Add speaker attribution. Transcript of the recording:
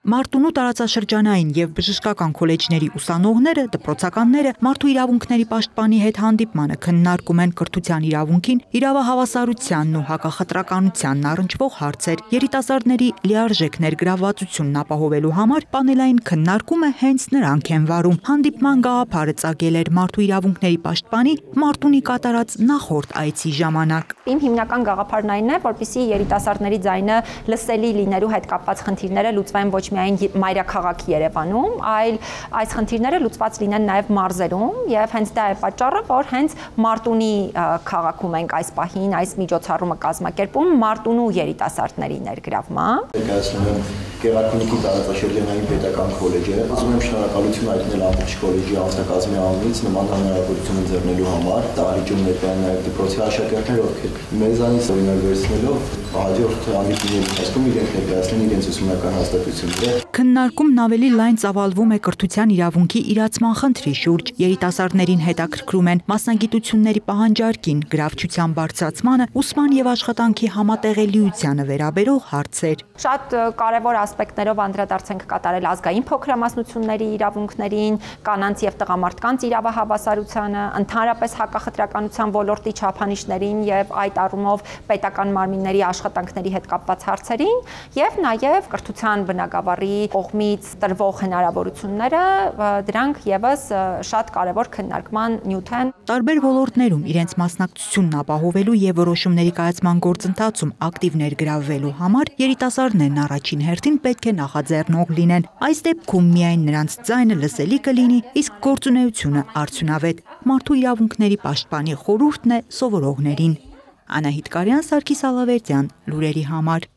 Speaker 1: Մարտունու տարածաշրջանային եւ բժշկական քոլեջների ուսանողները, դպրոցականները մարդու իրավունքների պաշտպանի հետ հանդիպմանը քննարկում են կրթության իրավունքին, իրավահավասարությանն ու հակախտրականությանն առնչվող հարցեր։ Երիտասարդների լիարժեք ներգրավվածությունն ապահովելու համար պանելային քննարկումը հենց նրանք են վարում։ Հանդիպման գաղափարը ծագել էր մարդու իրավունքների պաշտպանի Մարտունի կատարած նախորդ այցի ժամանակ։
Speaker 2: Իմ հիմնական գաղափարն այն է, որպեսզի երիտասարդների ձայնը լսելի լինելու հետ կապված խնդիրները լուծվեն ոչ միայն մայրաքաղաք Երևանում, այլ այս խնդիրները լուծված լինեն նաև մարզերում, եւ հենց դա է պատճառը, որ հենց Մարտունի քաղաքում ենք այս պահին այս միջոցառումը կազմակերպում Մարտունու երիտասարդների ներգրավմամբ։
Speaker 3: Ներկայացնում եմ Գեղարքունիքի տարածաշրջանային պետական քոլեջը։ Ուզում եմ շնորհակալություն հայտնել ամբողջ քոլեջի անձնակազմի անունից նման հնարավորություն ընձեռնելու համար։ Դահլիճում ներկայ նաև դպրոցի աշակերտներ, ովքեր մեզանից օրինակ վերցնելով հաջորդ հանդիպումների ընթացքում իրենք ներկայացնեն իրենց ուսումնական հաստատությունները։
Speaker 1: Քննարկումն ավելի լայն ծավալվում է կրթության իրավունքի իրացման խնդրի շուրջ։ Երիտասարդներին հետաքրքրում են մասնագիտությունների պահանջարկին, գրավչության բարձրացմանը, ուսման եւ աշխատանքի համատեղելիությանը վերաբերող հարցեր։
Speaker 2: Շատ կարևոր ասպեկտներով անդրադարձ ենք կատարել ազգային փոքրամասնությունների իրավունքներին, կանանց եւ տղամարդկանց իրավահավասարությանը, ընդհանրապես հակախտրականության ոլորտի չափանիշներին եւ այդ առումով պետական մարմինների աշխատանքների հետ կապված հարցերին եւ նաեւ կրթության բնագավառի կողմից տրվող հնարավորությունները, դրանք եւս շատ կարևոր քննարկման նյութ են։
Speaker 1: Տարբեր ոլորտներում իրենց մասնակցությունն ապահովելու եւ որոշումների կայացման գործընթացում ակտիվ ներգրավվելու համար երիտասարդներն առաջին հերթին պետք է նախաձեռնող լինեն։ Այս դեպքում միայն նրանց ձայնը լսելի կլինի, իսկ գործունեությունը արդյունավետ։ Մարդու իրավունքների պաշտպանի խորհուրդն է սովորողներին։ Անահիտ Կարյան, Սարգիս Ալավերդյան, լուրերի համար։